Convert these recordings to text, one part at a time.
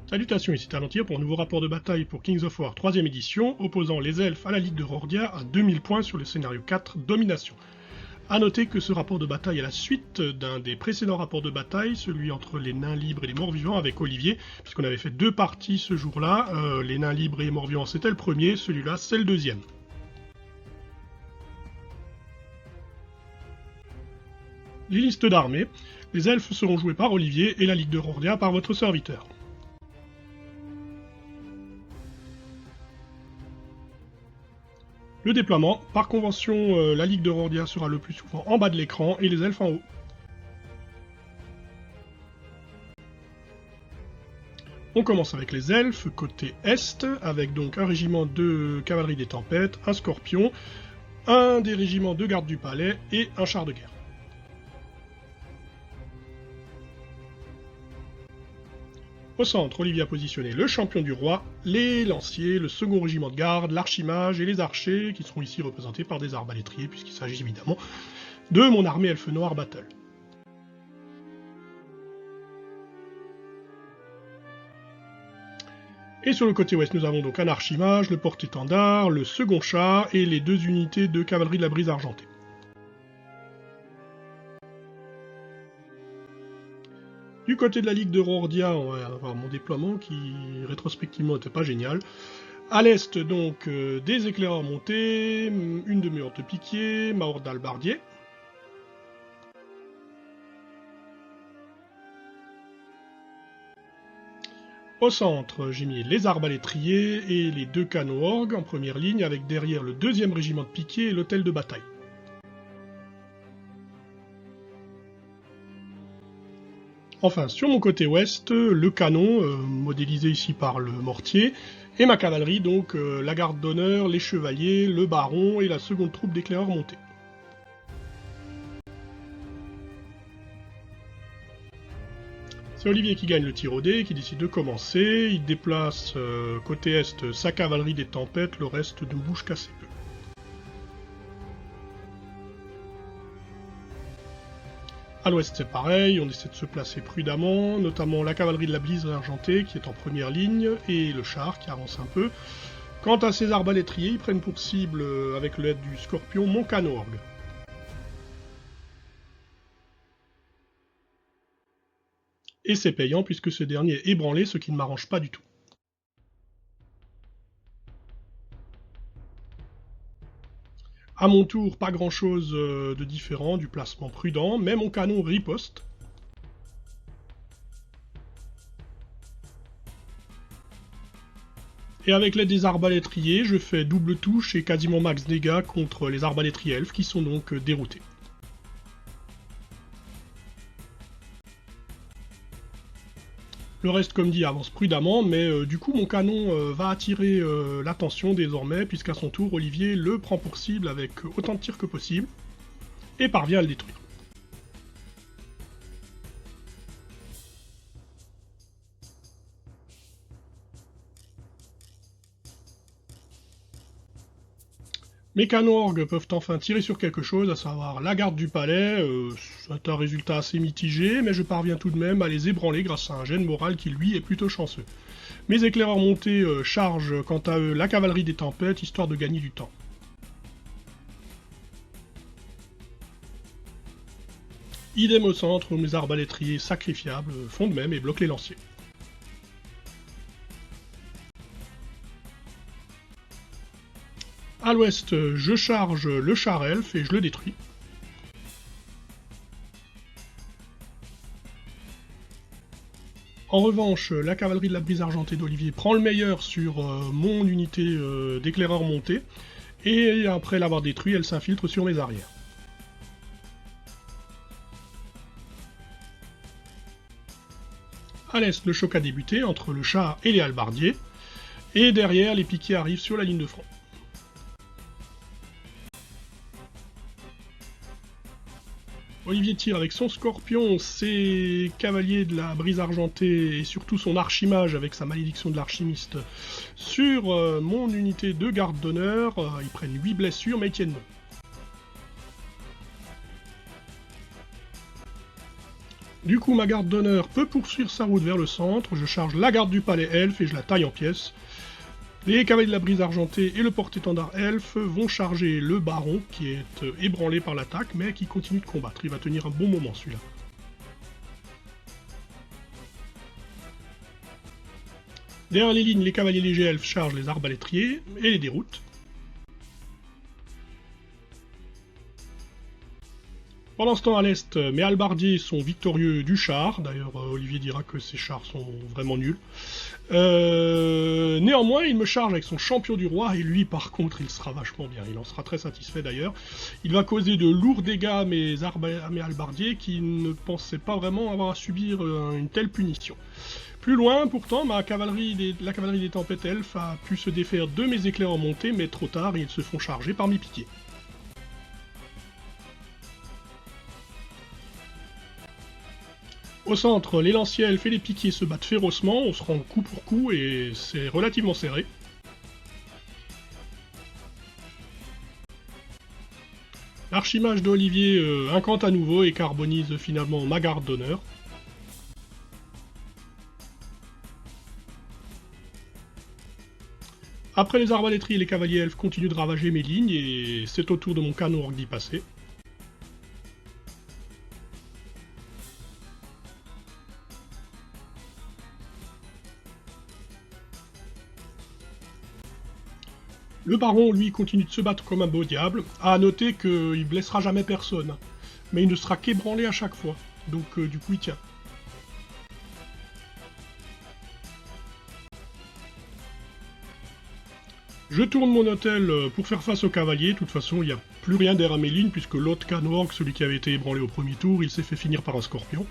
Salutations, ici Talentir pour un nouveau rapport de bataille pour Kings of War 3ème édition, opposant les elfes à la Ligue de Rordia à 2000 points sur le scénario 4, Domination. A noter que ce rapport de bataille est la suite d'un des précédents rapports de bataille, celui entre les nains libres et les morts vivants avec Olivier, puisqu'on avait fait deux parties ce jour-là, les nains libres et les morts vivants c'était le premier, celui-là c'est le deuxième. Les listes d'armées, les elfes seront joués par Olivier et la Ligue de Rordia par votre serviteur. Le déploiement, par convention, la Ligue de Rordia sera le plus souvent en bas de l'écran et les elfes en haut. On commence avec les elfes, côté est, avec donc un régiment de cavalerie des tempêtes, un scorpion, un des régiments de garde du palais et un char de guerre. Au centre, Olivier a positionné le champion du roi, les lanciers, le second régiment de garde, l'archimage et les archers, qui seront ici représentés par des arbalétriers, puisqu'il s'agit évidemment de mon armée elfe noir battle. Et sur le côté ouest, nous avons donc un archimage, le porte-étendard, le second char et les deux unités de cavalerie de la brise argentée. Du côté de la Ligue de Rordia, on va avoir mon déploiement qui, rétrospectivement, n'était pas génial. À l'est, donc, des éclaireurs montés, une demi-horde de piquiers, ma horde d'albardiers. Au centre, j'ai mis les arbalétriers et les deux canons orgues en première ligne, avec derrière le deuxième régiment de piquiers et l'hôtel de bataille. Enfin, sur mon côté ouest, le canon, modélisé ici par le mortier, et ma cavalerie, donc la garde d'honneur, les chevaliers, le baron et la seconde troupe d'éclaireurs montés. C'est Olivier qui gagne le tir au dé, qui décide de commencer, il déplace côté est sa cavalerie des tempêtes, le reste ne bouge qu'assez peu. À l'ouest c'est pareil, on essaie de se placer prudemment, notamment la cavalerie de la brise argentée qui est en première ligne, et le char qui avance un peu. Quant à ces arbalétriers, ils prennent pour cible, avec l'aide du scorpion, mon canon orgue. Et c'est payant puisque ce dernier est ébranlé, ce qui ne m'arrange pas du tout. A mon tour, pas grand chose de différent, du placement prudent, mais mon canon riposte. Et avec l'aide des arbalétriers, je fais double touche et quasiment max dégâts contre les arbalétriers elfes qui sont donc déroutés. Le reste, comme dit, avance prudemment, mais du coup mon canon va attirer l'attention désormais, puisqu'à son tour, Olivier le prend pour cible avec autant de tirs que possible, et parvient à le détruire. Mes canons orgues peuvent enfin tirer sur quelque chose, à savoir la garde du palais. C'est un résultat assez mitigé, mais je parviens tout de même à les ébranler grâce à un jet de morale qui lui est plutôt chanceux. Mes éclaireurs montés chargent quant à eux la cavalerie des tempêtes, histoire de gagner du temps. Idem au centre, où mes arbalétriers sacrifiables font de même et bloquent les lanciers. À l'ouest, je charge le char elfe et je le détruis. En revanche, la cavalerie de la brise argentée d'Olivier prend le meilleur sur mon unité d'éclaireurs montés, et après l'avoir détruit, elle s'infiltre sur mes arrières. À l'est, le choc a débuté entre le char et les halbardiers, et derrière, les piquiers arrivent sur la ligne de front. Olivier tire avec son scorpion, ses cavaliers de la brise argentée et surtout son archimage avec sa malédiction de l'archimiste sur mon unité de garde d'honneur. Ils prennent 8 blessures mais ils tiennent bon. Du coup, ma garde d'honneur peut poursuivre sa route vers le centre, je charge la garde du palais elfe et je la taille en pièces. Les cavaliers de la brise argentée et le porte-étendard elfe vont charger le baron, qui est ébranlé par l'attaque, mais qui continue de combattre. Il va tenir un bon moment, celui-là. Derrière les lignes, les cavaliers légers elfes chargent les arbalétriers et les déroutent. Pendant ce temps, à l'est, mes halbardiers sont victorieux du char. D'ailleurs, Olivier dira que ces chars sont vraiment nuls. Néanmoins, il me charge avec son champion du roi, et lui, par contre, il sera vachement bien. Il en sera très satisfait, d'ailleurs. Il va causer de lourds dégâts à mes halbardiers qui ne pensaient pas vraiment avoir à subir une telle punition. Plus loin, pourtant, la cavalerie des tempêtes elfes a pu se défaire de mes éclairs en montée, mais trop tard, ils se font charger par mes piquets. Au centre, les lanciers elfes et les piquiers se battent férocement, on se rend coup pour coup et c'est relativement serré. L'archimage d'Olivier incante à nouveau et carbonise finalement ma garde d'honneur. Après les arbalétriers, les cavaliers elfes continuent de ravager mes lignes et c'est au tour de mon canon orc d'y passer. Le baron, lui, continue de se battre comme un beau diable. À noter qu'il blessera jamais personne, mais il ne sera qu'ébranlé à chaque fois. Donc du coup, il tient. Je tourne mon hôtel pour faire face aux cavaliers. De toute façon, il n'y a plus rien derrière mes lignes, puisque l'autre canon orc, celui qui avait été ébranlé au premier tour, il s'est fait finir par un scorpion.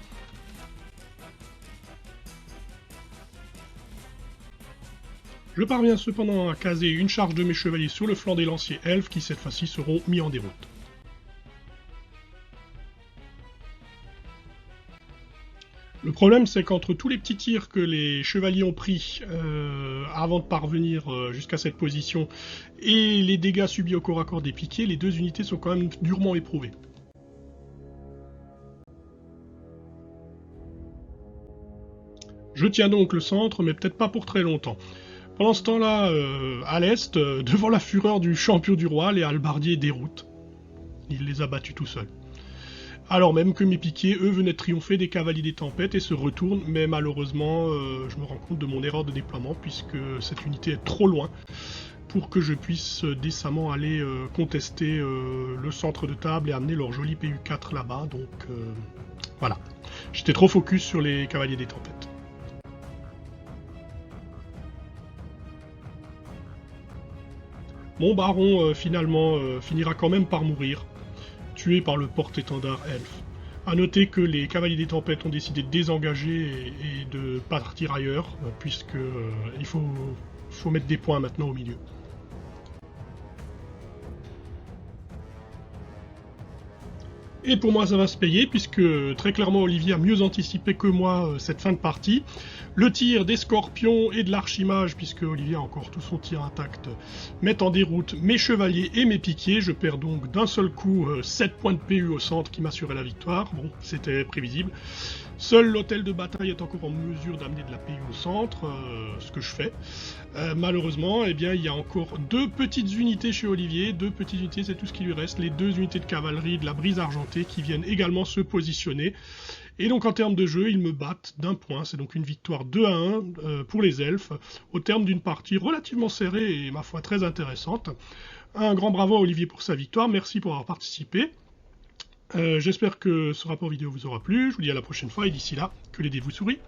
Je parviens cependant à caser une charge de mes chevaliers sur le flanc des lanciers elfes qui cette fois-ci seront mis en déroute. Le problème c'est qu'entre tous les petits tirs que les chevaliers ont pris avant de parvenir jusqu'à cette position et les dégâts subis au corps à corps des piquets, les deux unités sont quand même durement éprouvées. Je tiens donc le centre, mais peut-être pas pour très longtemps. Pendant ce temps-là, à l'est, devant la fureur du champion du roi, les halbardiers déroutent. Il les a battus tout seul. Alors même que mes piquets, eux, venaient de triompher des cavaliers des tempêtes et se retournent, mais malheureusement, je me rends compte de mon erreur de déploiement, puisque cette unité est trop loin pour que je puisse décemment aller contester le centre de table et amener leur joli PU4 là-bas, donc voilà. J'étais trop focus sur les cavaliers des tempêtes. Mon baron, finalement, finira quand même par mourir, tué par le porte-étendard elfe. A noter que les cavaliers des tempêtes ont décidé de désengager et de partir ailleurs, puisque il faut mettre des points maintenant au milieu. Et pour moi ça va se payer, puisque très clairement Olivier a mieux anticipé que moi cette fin de partie. Le tir des scorpions et de l'archimage, puisque Olivier a encore tout son tir intact, met en déroute mes chevaliers et mes piquiers. Je perds donc d'un seul coup 7 points de PU au centre qui m'assurait la victoire. Bon, c'était prévisible. Seul l'hôtel de bataille est encore en mesure d'amener de la PU au centre, ce que je fais. Malheureusement, eh bien, il y a encore 2 petites unités chez Olivier. 2 petites unités, c'est tout ce qui lui reste. Les 2 unités de cavalerie de la brise argentée qui viennent également se positionner. Et donc en termes de jeu, ils me battent d'un point. C'est donc une victoire 2-1 pour les elfes, au terme d'une partie relativement serrée et ma foi très intéressante. Un grand bravo à Olivier pour sa victoire. Merci pour avoir participé. J'espère que ce rapport vidéo vous aura plu. Je vous dis à la prochaine fois et d'ici là, que les dés vous sourient.